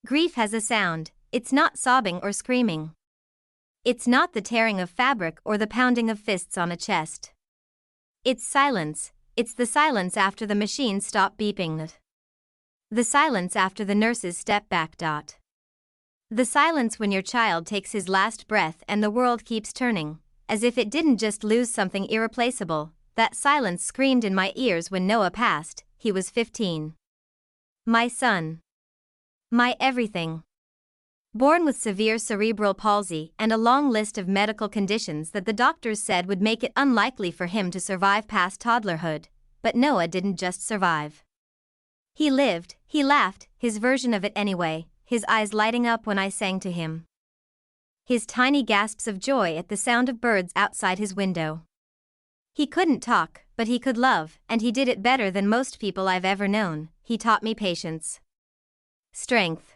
Grief has a sound. It's not sobbing or screaming. It's not the tearing of fabric or the pounding of fists on a chest. It's silence. It's the silence after the machine stopped beeping. The silence after the nurses step back. The silence when your child takes his last breath and the world keeps turning, as if it didn't just lose something irreplaceable. That silence screamed in my ears when Noah passed. He was 15. My son. My everything. Born with severe cerebral palsy and a long list of medical conditions that the doctors said would make it unlikely for him to survive past toddlerhood, but Noah didn't just survive. He lived, he laughed, his version of it anyway, his eyes lighting up when I sang to him. His tiny gasps of joy at the sound of birds outside his window. He couldn't talk, but he could love, and he did it better than most people I've ever known. He taught me patience, strength,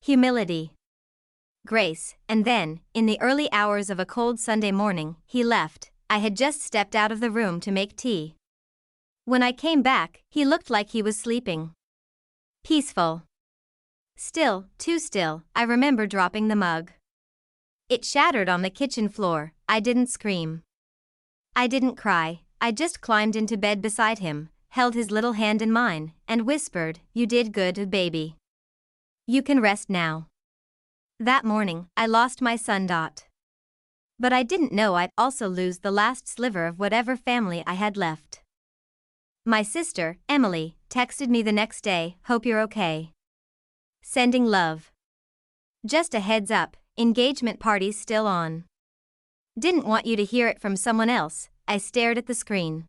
humility, grace, and then, in the early hours of a cold Sunday morning, he left. I had just stepped out of the room to make tea. When I came back, he looked like he was sleeping. Peaceful. Still, too still. I remember dropping the mug. It shattered on the kitchen floor. I didn't scream. I didn't cry. I just climbed into bed beside him, held his little hand in mine, and whispered, "You did good, baby. You can rest now." That morning, I lost my son. But I didn't know I'd also lose the last sliver of whatever family I had left. My sister, Emily, texted me the next day, "Hope you're okay. Sending love. Just a heads up, engagement party's still on." Didn't want you to hear it from someone else. I stared at the screen.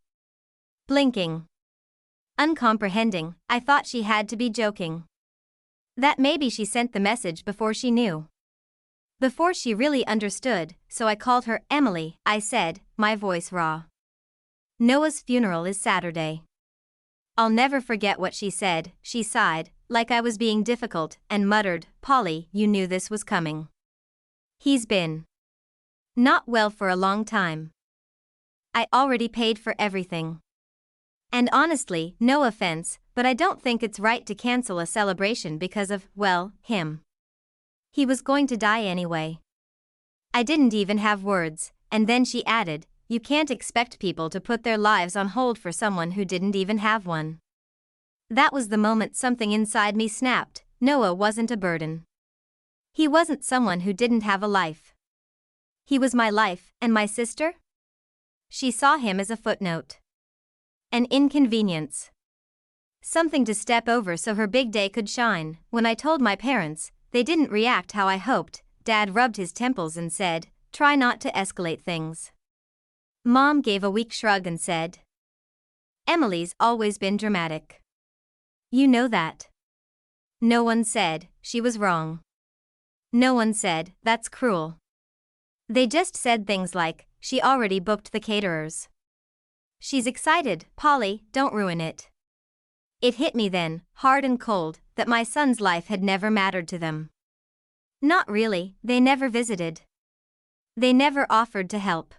Blinking. Uncomprehending. I thought she had to be joking. That maybe she sent the message before she knew. Before she really understood, so I called her Emily, I said, my voice raw. "Noah's funeral is Saturday." I'll never forget what she said. She sighed, like I was being difficult, and muttered, "Polly, you knew this was coming. He's been not well for a long time. I already paid for everything. And honestly, no offense, but I don't think it's right to cancel a celebration because of, well, him. He was going to die anyway." I didn't even have words, and then she added, "You can't expect people to put their lives on hold for someone who didn't even have one." That was the moment something inside me snapped. Noah wasn't a burden. He wasn't someone who didn't have a life. He was my life, and my sister? She saw him as a footnote. An inconvenience. Something to step over so her big day could shine. When I told my parents, they didn't react how I hoped. Dad rubbed his temples and said, "Try not to escalate things." Mom gave a weak shrug and said, "Emily's always been dramatic. You know that." No one said, "She was wrong." No one said, "That's cruel." They just said things like, "She already booked the caterers. She's excited, Polly, don't ruin it." It hit me then, hard and cold, that my son's life had never mattered to them. Not really. They never visited. They never offered to help.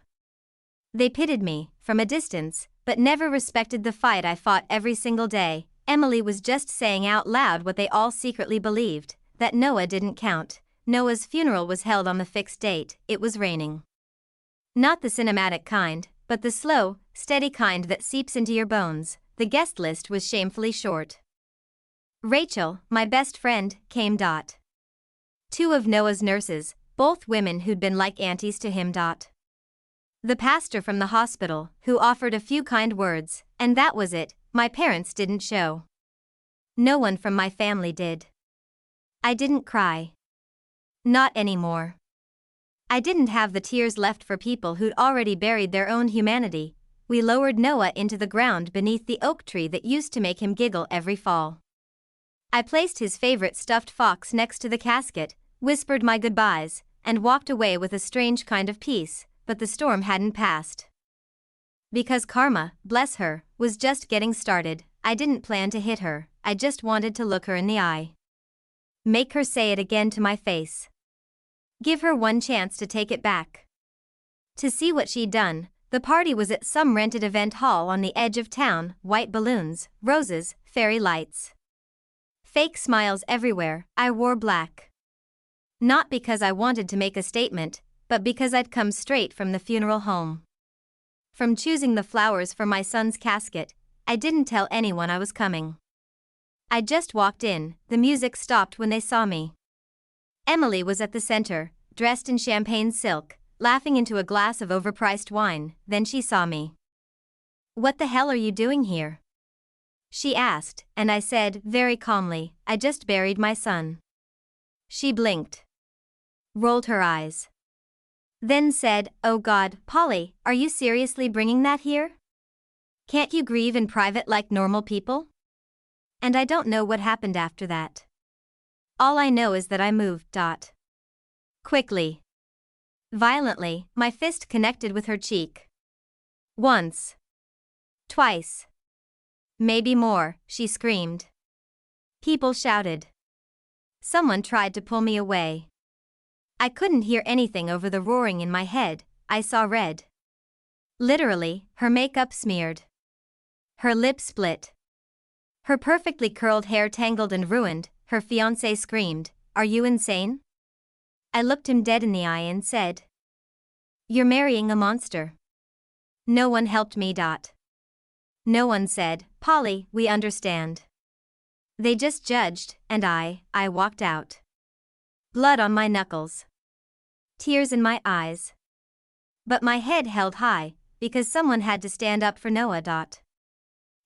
They pitied me, from a distance, but never respected the fight I fought every single day. Emily was just saying out loud what they all secretly believed, that Noah didn't count. Noah's funeral was held on the fixed date. It was raining. Not the cinematic kind, but the slow, steady kind that seeps into your bones. The guest list was shamefully short. Rachel, my best friend, came. Two of Noah's nurses, both women who'd been like aunties to him. The pastor from the hospital, who offered a few kind words, and that was it. My parents didn't show. No one from my family did. I didn't cry. Not anymore. I didn't have the tears left for people who'd already buried their own humanity. We lowered Noah into the ground beneath the oak tree that used to make him giggle every fall. I placed his favorite stuffed fox next to the casket, whispered my goodbyes, and walked away with a strange kind of peace, but the storm hadn't passed. Because karma, bless her, was just getting started. I didn't plan to hit her, I just wanted to look her in the eye. Make her say it again to my face. Give her one chance to take it back. To see what she'd done. The party was at some rented event hall on the edge of town, white balloons, roses, fairy lights. Fake smiles everywhere. I wore black. Not because I wanted to make a statement, but because I'd come straight from the funeral home. From choosing the flowers for my son's casket, I didn't tell anyone I was coming. I just walked in. The music stopped when they saw me. Emily was at the center, dressed in champagne silk, laughing into a glass of overpriced wine. Then she saw me. "What the hell are you doing here?" she asked, and I said, very calmly, "I just buried my son." She blinked, rolled her eyes, then said, "Oh God, Polly, are you seriously bringing that here? Can't you grieve in private like normal people?" And I don't know what happened after that. All I know is that I moved. Quickly. Violently, my fist connected with her cheek. Once. Twice. Maybe more, she screamed. People shouted. Someone tried to pull me away. I couldn't hear anything over the roaring in my head. I saw red. Literally, her makeup smeared. Her lip split. Her perfectly curled hair tangled and ruined. Her fiancé screamed, "Are you insane?" I looked him dead in the eye and said, "You're marrying a monster." No one helped me. No one said, "Polly, we understand." They just judged, and I walked out. Blood on my knuckles. Tears in my eyes. But my head held high, because someone had to stand up for Noah.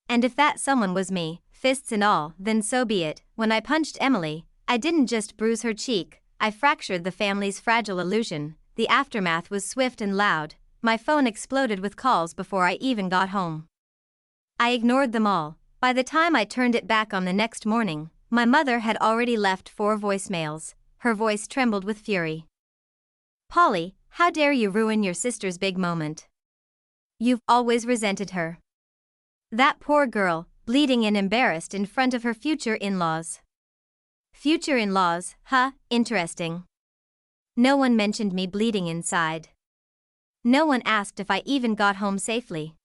And if that someone was me, fists and all, then so be it. When I punched Emily, I didn't just bruise her cheek, I fractured the family's fragile illusion. The aftermath was swift and loud. My phone exploded with calls before I even got home. I ignored them all. By the time I turned it back on the next morning, my mother had already left 4 voicemails. Her voice trembled with fury. "Polly, how dare you ruin your sister's big moment? You've always resented her. That poor girl, bleeding and embarrassed in front of her future in-laws." Future in-laws, huh, interesting. No one mentioned me bleeding inside. No one asked if I even got home safely.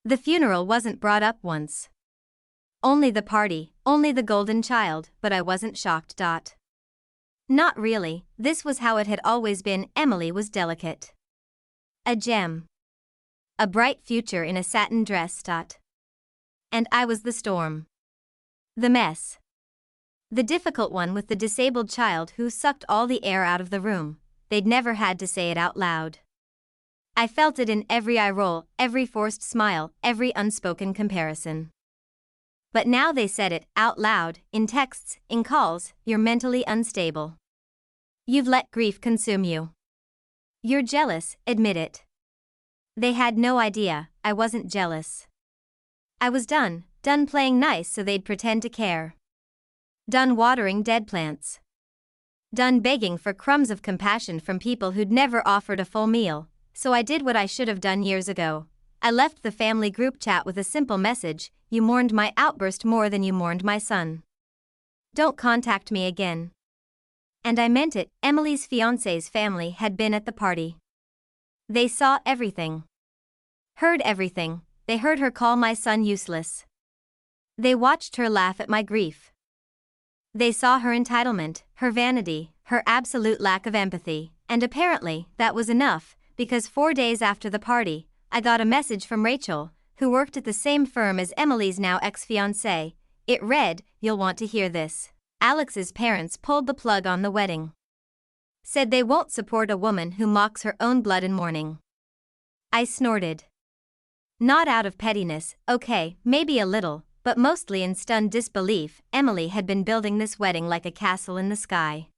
The funeral wasn't brought up once. Only the party, only the golden child, but I wasn't shocked. Not really, this was how it had always been. Emily was delicate. A gem. A bright future in a satin dress. And I was the storm. The mess. The difficult one with the disabled child who sucked all the air out of the room. They'd never had to say it out loud. I felt it in every eye roll, every forced smile, every unspoken comparison. But now they said it out loud, in texts, in calls. "You're mentally unstable. You've let grief consume you. You're jealous, admit it." They had no idea, I wasn't jealous. I was done playing nice so they'd pretend to care. Done watering dead plants. Done begging for crumbs of compassion from people who'd never offered a full meal. So I did what I should have done years ago. I left the family group chat with a simple message: "You mourned my outburst more than you mourned my son. Don't contact me again." And I meant it. Emily's fiancé's family had been at the party. They saw everything. Heard everything. They heard her call my son useless. They watched her laugh at my grief. They saw her entitlement, her vanity, her absolute lack of empathy, and apparently that was enough. Because 4 days after the party, I got a message from Rachel, who worked at the same firm as Emily's now ex-fiancé. It read, "You'll want to hear this. Alex's parents pulled the plug on the wedding. Said they won't support a woman who mocks her own blood in mourning." I snorted. Not out of pettiness, okay, maybe a little, but mostly in stunned disbelief. Emily had been building this wedding like a castle in the sky.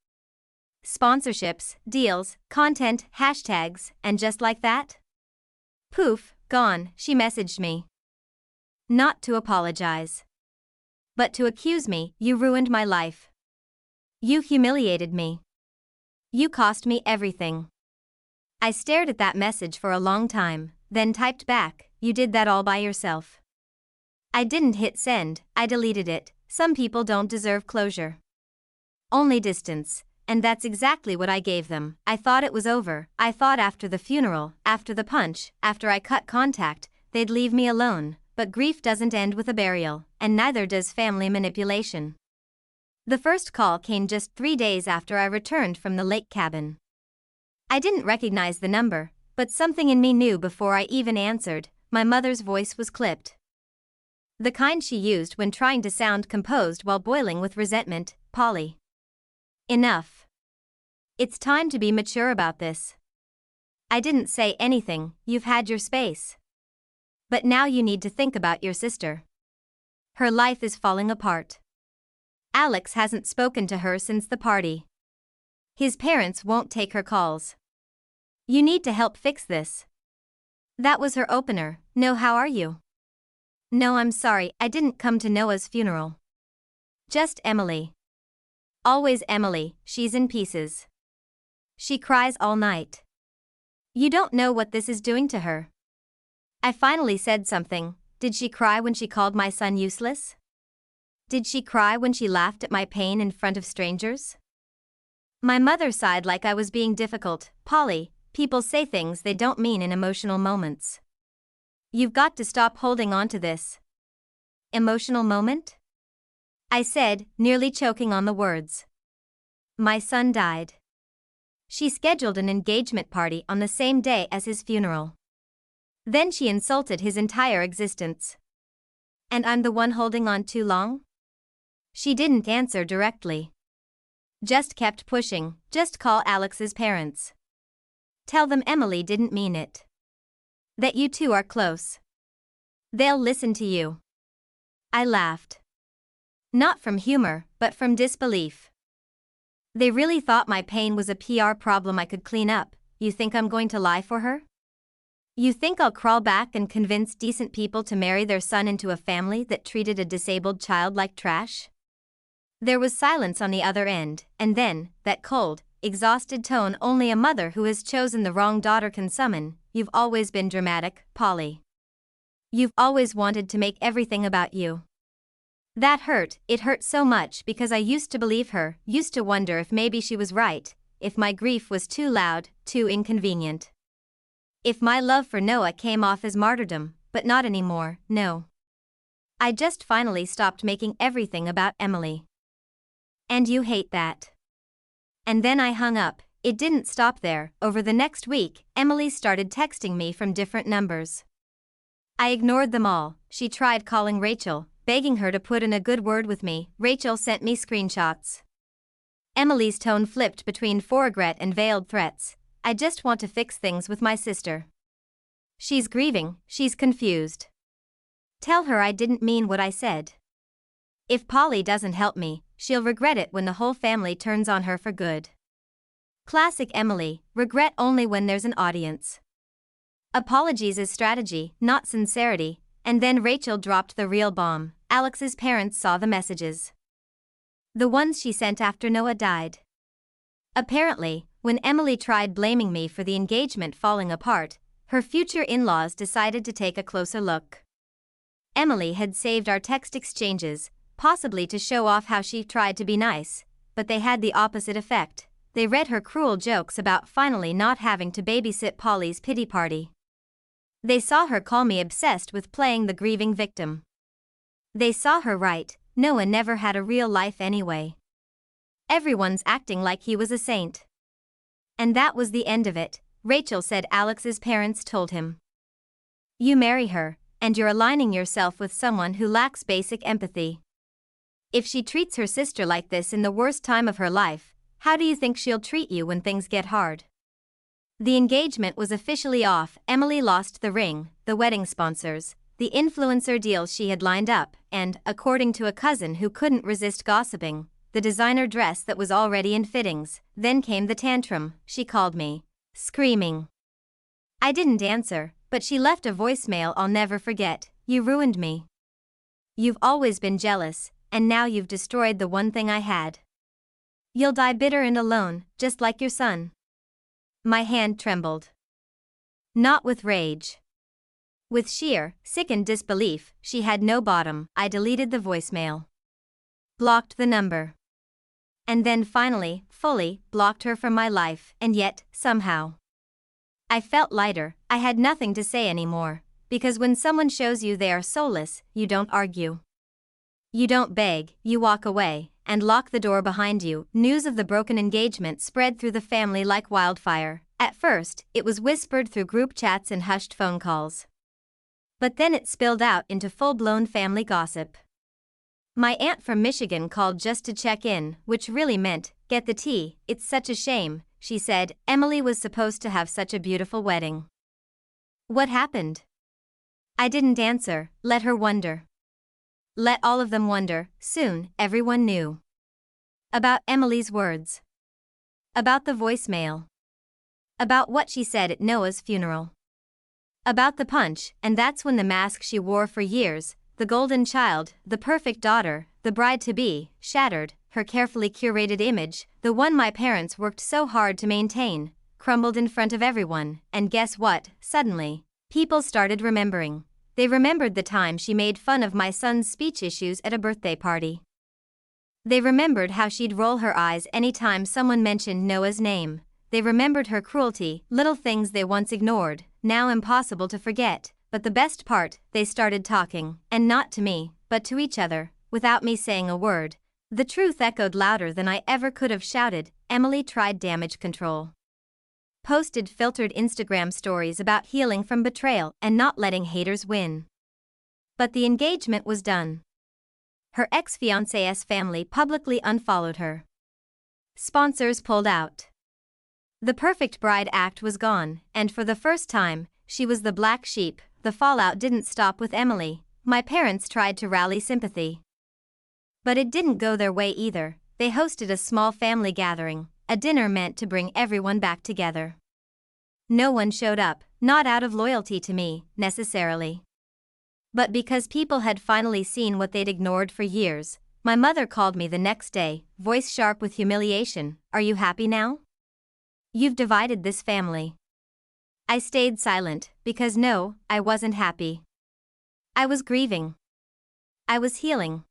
Sponsorships, deals, content, hashtags, and just like that? Poof, gone. She messaged me. Not to apologize, but to accuse me. "You ruined my life. You humiliated me. You cost me everything." I stared at that message for a long time, then typed back, "You did that all by yourself." I didn't hit send, I deleted it. Some people don't deserve closure. Only distance. And that's exactly what I gave them. I thought it was over. I thought after the funeral, after the punch, after I cut contact, they'd leave me alone. But grief doesn't end with a burial, and neither does family manipulation. The first call came just 3 days after I returned from the lake cabin. I didn't recognize the number, but something in me knew before I even answered. My mother's voice was clipped. The kind she used when trying to sound composed while boiling with resentment. Polly. Enough. It's time to be mature about this. I didn't say anything, you've had your space. But now you need to think about your sister. Her life is falling apart. Alex hasn't spoken to her since the party. His parents won't take her calls. You need to help fix this. That was her opener. No, how are you? No, I'm sorry, I didn't come to Noah's funeral. Just Emily. Always Emily, she's in pieces. She cries all night. You don't know what this is doing to her. I finally said something. Did she cry when she called my son useless? Did she cry when she laughed at my pain in front of strangers? My mother sighed like I was being difficult. Polly, people say things they don't mean in emotional moments. You've got to stop holding on to this. Emotional moment? I said, nearly choking on the words. My son died. She scheduled an engagement party on the same day as his funeral. Then she insulted his entire existence. And I'm the one holding on too long? She didn't answer directly. Just kept pushing. Just call Alex's parents. Tell them Emily didn't mean it. That you two are close. They'll listen to you. I laughed. Not from humor, but from disbelief. They really thought my pain was a PR problem I could clean up. You think I'm going to lie for her? You think I'll crawl back and convince decent people to marry their son into a family that treated a disabled child like trash? There was silence on the other end, and then, that cold, exhausted tone only a mother who has chosen the wrong daughter can summon. You've always been dramatic, Polly. You've always wanted to make everything about you. That hurt, it hurt so much because I used to believe her, used to wonder if maybe she was right, if my grief was too loud, too inconvenient. If my love for Noah came off as martyrdom, but not anymore, no. I just finally stopped making everything about Emily. And you hate that. And then I hung up. It didn't stop there. Over the next week, Emily started texting me from different numbers. I ignored them all. She tried calling Rachel, begging her to put in a good word with me. Rachel sent me screenshots. Emily's tone flipped between regret and veiled threats. I just want to fix things with my sister. She's grieving, she's confused. Tell her I didn't mean what I said. If Polly doesn't help me, she'll regret it when the whole family turns on her for good. Classic Emily, regret only when there's an audience. Apologies is strategy, not sincerity. And then Rachel dropped the real bomb. Alex's parents saw the messages. The ones she sent after Noah died. Apparently, when Emily tried blaming me for the engagement falling apart, her future in-laws decided to take a closer look. Emily had saved our text exchanges, possibly to show off how she tried to be nice, but they had the opposite effect. They read her cruel jokes about finally not having to babysit Polly's pity party. They saw her call me obsessed with playing the grieving victim. They saw her write, Noah never had a real life anyway. Everyone's acting like he was a saint. And that was the end of it, Rachel said Alex's parents told him. You marry her, and you're aligning yourself with someone who lacks basic empathy. If she treats her sister like this in the worst time of her life, how do you think she'll treat you when things get hard? The engagement was officially off. Emily lost the ring, the wedding sponsors, the influencer deals she had lined up, and, according to a cousin who couldn't resist gossiping, the designer dress that was already in fittings. Then came the tantrum. She called me, screaming. I didn't answer, but she left a voicemail I'll never forget. You ruined me. You've always been jealous, and now you've destroyed the one thing I had. You'll die bitter and alone, just like your son. My hand trembled. Not with rage. With sheer, sickened disbelief. She had no bottom. I deleted the voicemail. Blocked the number. And then finally, fully, blocked her from my life, and yet, somehow, I felt lighter. I had nothing to say anymore, because when someone shows you they are soulless, you don't argue. You don't beg, you walk away, and lock the door behind you. News of the broken engagement spread through the family like wildfire. At first, it was whispered through group chats and hushed phone calls. But then it spilled out into full-blown family gossip. My aunt from Michigan called just to check in, which really meant, get the tea, it's such a shame, she said. Emily was supposed to have such a beautiful wedding. What happened? I didn't answer, let her wonder. Let all of them wonder. Soon, everyone knew. About Emily's words. About the voicemail. About what she said at Noah's funeral. About the punch, and that's when the mask she wore for years, the golden child, the perfect daughter, the bride-to-be, shattered. Her carefully curated image, the one my parents worked so hard to maintain, crumbled in front of everyone. And guess what? Suddenly, people started remembering. They remembered the time she made fun of my son's speech issues at a birthday party. They remembered how she'd roll her eyes anytime someone mentioned Noah's name. They remembered her cruelty, little things they once ignored, now impossible to forget. But the best part, they started talking, and not to me, but to each other, without me saying a word. The truth echoed louder than I ever could have shouted. Emily tried damage control. Posted filtered Instagram stories about healing from betrayal and not letting haters win. But the engagement was done. Her ex-fiancé's family publicly unfollowed her. Sponsors pulled out. The perfect bride act was gone, and for the first time, she was the black sheep. The fallout didn't stop with Emily. My parents tried to rally sympathy. But it didn't go their way either. They hosted a small family gathering, a dinner meant to bring everyone back together. No one showed up, not out of loyalty to me, necessarily. But because people had finally seen what they'd ignored for years. My mother called me the next day, voice sharp with humiliation. Are you happy now? You've divided this family. I stayed silent, because no, I wasn't happy. I was grieving. I was healing.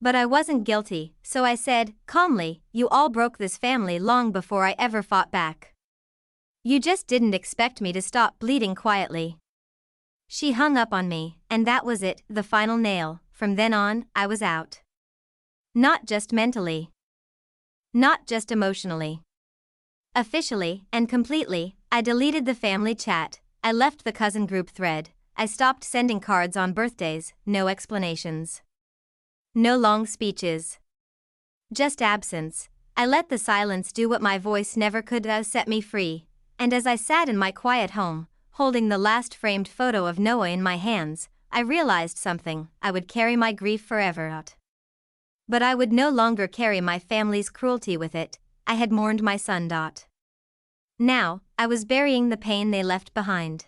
But I wasn't guilty, so I said, calmly, you all broke this family long before I ever fought back. You just didn't expect me to stop bleeding quietly. She hung up on me, and that was it, the final nail. From then on, I was out. Not just mentally. Not just emotionally. Officially and completely, I deleted the family chat. I left the cousin group thread. I stopped sending cards on birthdays, no explanations. No long speeches. Just absence. I let the silence do what my voice never could, set me free. And as I sat in my quiet home, holding the last framed photo of Noah in my hands, I realized something. I would carry my grief forever out. But I would no longer carry my family's cruelty with it. I had mourned my son. Now, I was burying the pain they left behind.